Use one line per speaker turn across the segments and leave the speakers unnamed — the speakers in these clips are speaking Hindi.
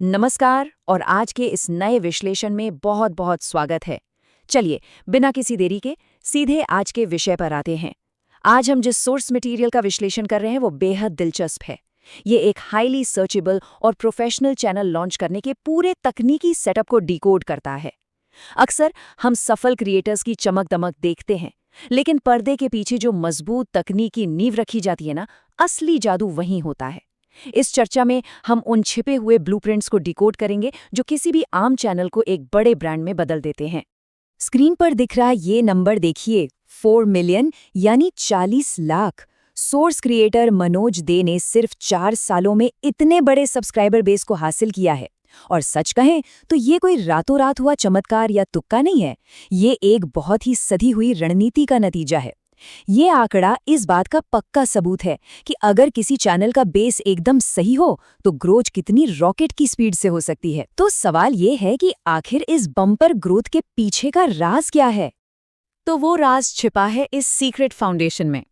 नमस्कार और आज के इस नए विश्लेषण में बहुत बहुत स्वागत है। चलिए बिना किसी देरी के सीधे आज के विषय पर आते हैं। आज हम जिस सोर्स मटेरियल का विश्लेषण कर रहे हैं वो बेहद दिलचस्प है। ये एक हाईली सर्चेबल और प्रोफेशनल चैनल लॉन्च करने के पूरे तकनीकी सेटअप को डिकोड करता है। अक्सर हम सफल क्रिएटर्स की चमक दमक देखते हैं, लेकिन पर्दे के पीछे जो मजबूत तकनीकी नींव रखी जाती है ना, असली जादू वहीं होता है। इस चर्चा में हम उन छिपे हुए ब्लूप्रिंट्स को डिकोड करेंगे जो किसी भी आम चैनल को एक बड़े ब्रांड में बदल देते हैं। स्क्रीन पर दिख रहा ये नंबर देखिए, 4 मिलियन यानी 40 लाख। सोर्स क्रिएटर मनोज दे ने सिर्फ 4 सालों में इतने बड़े सब्सक्राइबर बेस को हासिल किया है। और सच कहें तो ये कोई रातों रात हुआ चमत्कार या तुक्का नहीं है, ये एक बहुत ही सधी हुई रणनीति का नतीजा है। ये आंकड़ा इस बात का पक्का सबूत है कि अगर किसी चैनल का बेस एकदम सही हो तो ग्रोथ कितनी रॉकेट की स्पीड से हो सकती है। तो सवाल ये है कि आखिर इस बम्पर ग्रोथ के पीछे का राज क्या है? तो वो राज छिपा है इस सीक्रेट फाउंडेशन में।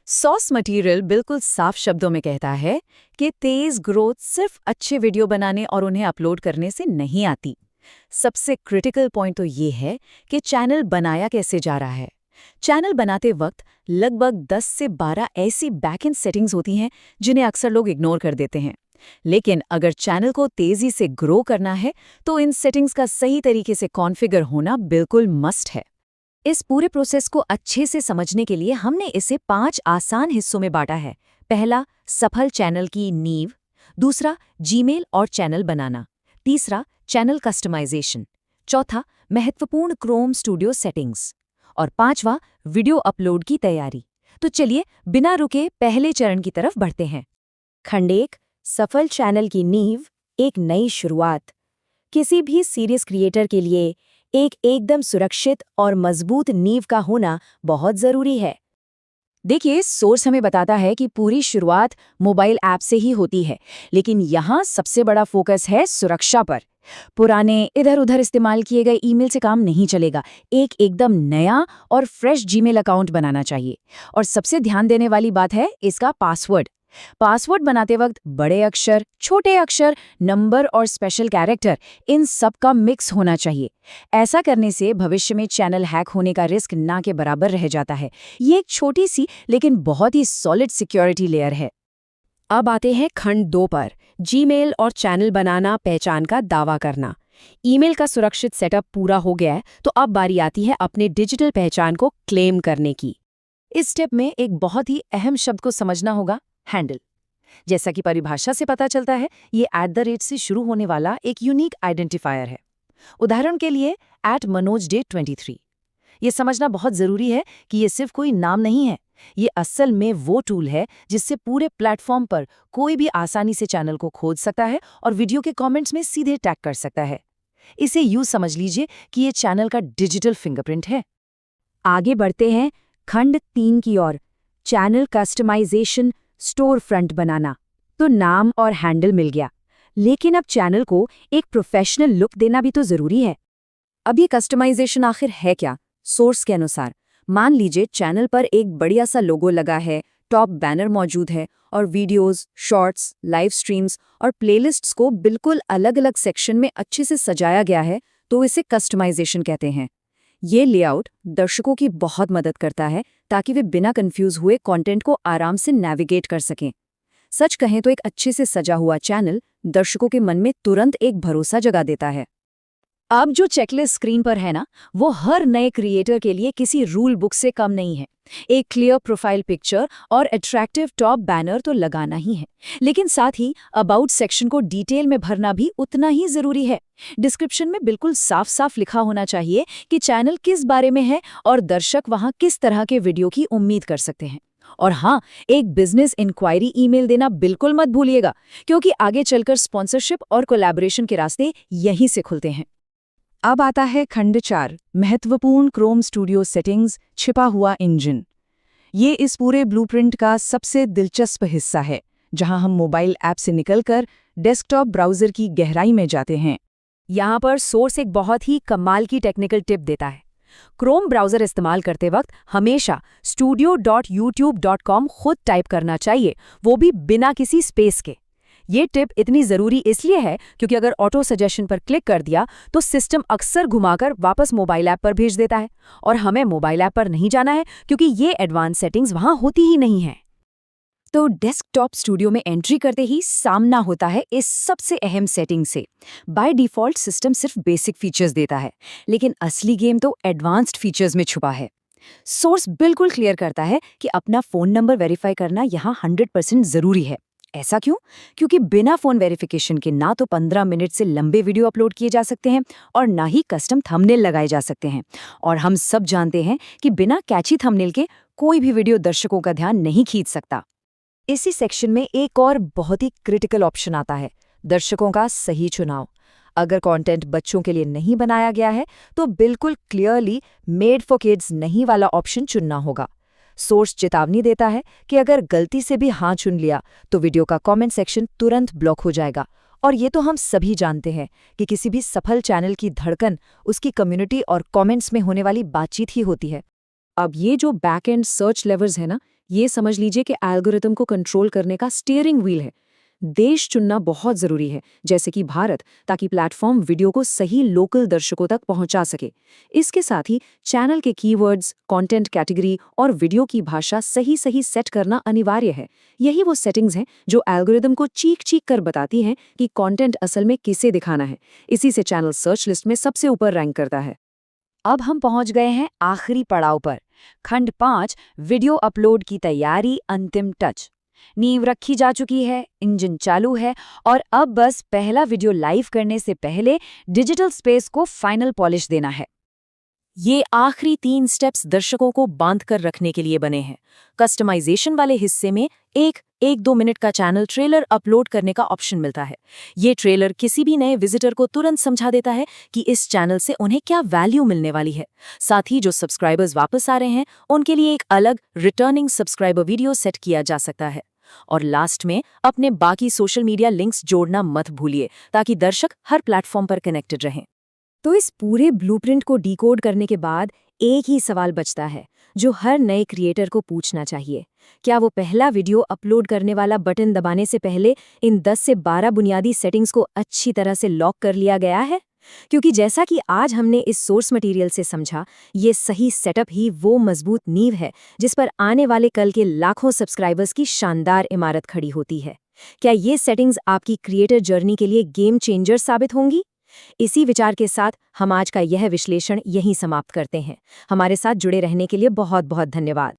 सोर्स मटेरियल बिल्कुल साफ शब्दों में कहता है कि तेज ग्रोथ सिर्फ अच्छे वीडियो बनाने और उन्हें अपलोड करने से नहीं आती। सबसे क्रिटिकल पॉइंट तो ये है कि चैनल बनाया कैसे जा रहा है। चैनल बनाते वक्त लगभग 10 से 12 ऐसी बैकएंड सेटिंग्स होती हैं जिन्हें अक्सर लोग इग्नोर कर देते हैं। लेकिन अगर चैनल को तेजी से ग्रो करना है तो इन सेटिंग्स का सही तरीके से कॉन्फ़िगर होना बिल्कुल मस्ट है। इस पूरे प्रोसेस को अच्छे से समझने के लिए हमने इसे 5 आसान हिस्सों में बांटा है। पहला, सफल चैनल की नींव। दूसरा, जीमेल और चैनल बनाना। तीसरा, चैनल कस्टमाइजेशन। चौथा, महत्वपूर्ण क्रोम स्टूडियो सेटिंग्स। और पांचवा, वीडियो अपलोड की तैयारी। तो चलिए बिना रुके पहले चरण की तरफ बढ़ते हैं। खंड 1, सफल चैनल की नींव, एक नई शुरुआत। किसी भी सीरियस क्रिएटर के लिए एक एकदम सुरक्षित और मजबूत नींव का होना बहुत जरूरी है। देखिए, सोर्स हमें बताता है कि पूरी शुरुआत मोबाइल ऐप से ही होती है, लेकिन यहाँ सबसे बड़ा फोकस है सुरक्षा पर। पुराने इधर उधर इस्तेमाल किए गए ईमेल से काम नहीं चलेगा। एक एकदम नया और फ्रेश जीमेल अकाउंट बनाना चाहिए। और सबसे ध्यान देने वाली बात है इसका पासवर्ड। पासवर्ड बनाते वक्त बड़े अक्षर, छोटे अक्षर, नंबर और स्पेशल कैरेक्टर, इन सब का मिक्स होना चाहिए। ऐसा करने से भविष्य में चैनल हैक होने का रिस्क ना के बराबर रह जाता है। ये एक छोटी सी लेकिन बहुत ही सॉलिड सिक्योरिटी लेयर है। अब आते हैं खंड 2 पर, जीमेल और चैनल बनाना, पहचान का दावा करना। ईमेल का सुरक्षित सेटअप पूरा हो गया है तो अब बारी आती है अपने डिजिटल पहचान को क्लेम करने की। इस स्टेप में एक बहुत ही अहम शब्द को समझना होगा, हैंडल। जैसा कि परिभाषा से पता चलता है, ये @ से शुरू होने वाला एक यूनिक आइडेंटिफायर है। उदाहरण के लिए @manojday23। ये समझना बहुत जरूरी है कि ये सिर्फ कोई नाम नहीं है, ये असल में वो टूल है जिससे पूरे प्लेटफॉर्म पर कोई भी आसानी से चैनल को खोज सकता है और वीडियो के कमेंट्स में सीधे टैग कर सकता है। इसे यूं समझ लीजिए कि ये चैनल का डिजिटल फिंगरप्रिंट है। आगे बढ़ते हैं खंड 3 की ओर, चैनल कस्टमाइजेशन, स्टोर फ्रंट बनाना। तो नाम और हैंडल मिल गया, लेकिन अब चैनल को एक प्रोफेशनल लुक देना भी तो जरूरी है। अब ये कस्टमाइजेशन आखिर है क्या? सोर्स के अनुसार मान लीजिए चैनल पर एक बढ़िया सा लोगो लगा है, टॉप बैनर मौजूद है और वीडियोस, शॉर्ट्स, लाइव स्ट्रीम्स और प्लेलिस्ट्स को बिल्कुल अलग-अलग सेक्शन में अच्छे से सजाया गया है, तो इसे कस्टमाइजेशन कहते हैं। ये लेआउट दर्शकों की बहुत मदद करता है ताकि वे बिना कंफ्यूज हुए कंटेंट को आराम से नेविगेट कर सकें। सच कहें तो एक अच्छे से सजा हुआ चैनल दर्शकों के मन में तुरंत एक भरोसा जगा देता है। अब जो चेकलिस्ट स्क्रीन पर है ना, वो हर नए क्रिएटर के लिए किसी रूल बुक से कम नहीं है। एक क्लियर प्रोफाइल पिक्चर और अट्रैक्टिव टॉप बैनर तो लगाना ही है, लेकिन साथ ही अबाउट सेक्शन को डिटेल में भरना भी उतना ही जरूरी है। डिस्क्रिप्शन में बिल्कुल साफ साफ लिखा होना चाहिए कि चैनल किस बारे में है और दर्शक वहां किस तरह के वीडियो की उम्मीद कर सकते हैं। और हाँ, एक बिजनेस इंक्वायरी ईमेल देना बिल्कुल मत भूलिएगा, क्योंकि आगे चलकर स्पॉन्सरशिप और कोलैबोरेशन के रास्ते यहीं से खुलते हैं। अब आता है खंड 4, महत्वपूर्ण क्रोम स्टूडियो सेटिंग्स, छिपा हुआ इंजन। ये इस पूरे ब्लूप्रिंट का सबसे दिलचस्प हिस्सा है, जहां हम मोबाइल ऐप से निकलकर डेस्कटॉप ब्राउज़र की गहराई में जाते हैं। यहाँ पर सोर्स एक बहुत ही कमाल की टेक्निकल टिप देता है। क्रोम ब्राउज़र इस्तेमाल करते वक्त हमेशा studio.youtube.com खुद टाइप करना चाहिए, वो भी बिना किसी स्पेस के। ये टिप इतनी ज़रूरी इसलिए है क्योंकि अगर ऑटो सजेशन पर क्लिक कर दिया तो सिस्टम अक्सर घुमाकर वापस मोबाइल ऐप पर भेज देता है, और हमें मोबाइल ऐप पर नहीं जाना है क्योंकि ये एडवांस सेटिंग्स वहाँ होती ही नहीं हैं। तो डेस्कटॉप स्टूडियो में एंट्री करते ही सामना होता है इस सबसे अहम सेटिंग से। बाय डिफ़ॉल्ट सिस्टम सिर्फ बेसिक फीचर्स देता है, लेकिन असली गेम तो एडवांस्ड फीचर्स में छुपा है। सोर्स बिल्कुल क्लियर करता है कि अपना फ़ोन नंबर वेरीफाई करना यहाँ 100% ज़रूरी है। ऐसा क्यों? क्योंकि बिना फ़ोन वेरिफिकेशन के ना तो 15 मिनट से लंबे वीडियो अपलोड किए जा सकते हैं और ना ही कस्टम थंबनेल लगाए जा सकते हैं। और हम सब जानते हैं कि बिना कैची थंबनेल के कोई भी वीडियो दर्शकों का ध्यान नहीं खींच सकता। इसी सेक्शन में एक और बहुत ही क्रिटिकल ऑप्शन आता है, दर्शकों का सही चुनाव। अगर कंटेंट बच्चों के लिए नहीं बनाया गया है तो बिल्कुल क्लियरली मेड फॉर किड्स नहीं वाला ऑप्शन चुनना होगा। सोर्स चेतावनी देता है कि अगर गलती से भी हाँ चुन लिया तो वीडियो का कमेंट सेक्शन तुरंत ब्लॉक हो जाएगा। और ये तो हम सभी जानते हैं कि किसी भी सफल चैनल की धड़कन उसकी कम्युनिटी और कमेंट्स में होने वाली बातचीत ही होती है। अब ये जो बैक एंड सर्च लेवर्स है ना, ये समझ लीजिए कि एल्गोरिथम को कंट्रोल करने का स्टीयरिंग व्हील है। देश चुनना बहुत ज़रूरी है, जैसे कि भारत, ताकि प्लेटफॉर्म वीडियो को सही लोकल दर्शकों तक पहुंचा सके। इसके साथ ही चैनल के कीवर्ड्स, कंटेंट कैटेगरी और वीडियो की भाषा सही सही सेट करना अनिवार्य है। यही वो सेटिंग्स हैं जो एल्गोरिथम को चीख चीख कर बताती हैं कि कंटेंट असल में किसे दिखाना है। इसी से चैनल सर्च लिस्ट में सबसे ऊपर रैंक करता है। अब हम पहुंच गए हैं आखिरी पड़ाव पर। खंड 5, वीडियो अपलोड की तैयारी, अंतिम टच। नींव रखी जा चुकी है, इंजन चालू है और अब बस पहला वीडियो लाइव करने से पहले डिजिटल स्पेस को फाइनल पॉलिश देना है। ये आखिरी 3 स्टेप्स दर्शकों को बांध कर रखने के लिए बने हैं। कस्टमाइजेशन वाले हिस्से में एक 1-2 मिनट का चैनल ट्रेलर अपलोड करने का ऑप्शन मिलता है। ये ट्रेलर किसी भी नए विजिटर को तुरंत समझा देता है कि इस चैनल से उन्हें क्या वैल्यू मिलने वाली है। साथ ही जो सब्सक्राइबर्स वापस आ रहे हैं उनके लिए एक अलग रिटर्निंग सब्सक्राइबर वीडियो सेट किया जा सकता है। और लास्ट में अपने बाकी सोशल मीडिया लिंक्स जोड़ना मत भूलिए, ताकि दर्शक हर प्लेटफॉर्म पर कनेक्टेड रहें। तो इस पूरे ब्लूप्रिंट को डिकोड करने के बाद एक ही सवाल बचता है जो हर नए क्रिएटर को पूछना चाहिए। क्या वो पहला वीडियो अपलोड करने वाला बटन दबाने से पहले इन 10 से 12 बुनियादी सेटिंग्स को अच्छी तरह से लॉक कर लिया गया है? क्योंकि जैसा कि आज हमने इस सोर्स मटेरियल से समझा, ये सही सेटअप ही वो मजबूत नींव है जिस पर आने वाले कल के लाखों सब्सक्राइबर्स की शानदार इमारत खड़ी होती है। क्या ये सेटिंग्स आपकी क्रिएटर जर्नी के लिए गेम चेंजर साबित होंगी? इसी विचार के साथ हम आज का यह विश्लेषण यहीं समाप्त करते हैं। हमारे साथ जुड़े रहने के लिए बहुत बहुत धन्यवाद।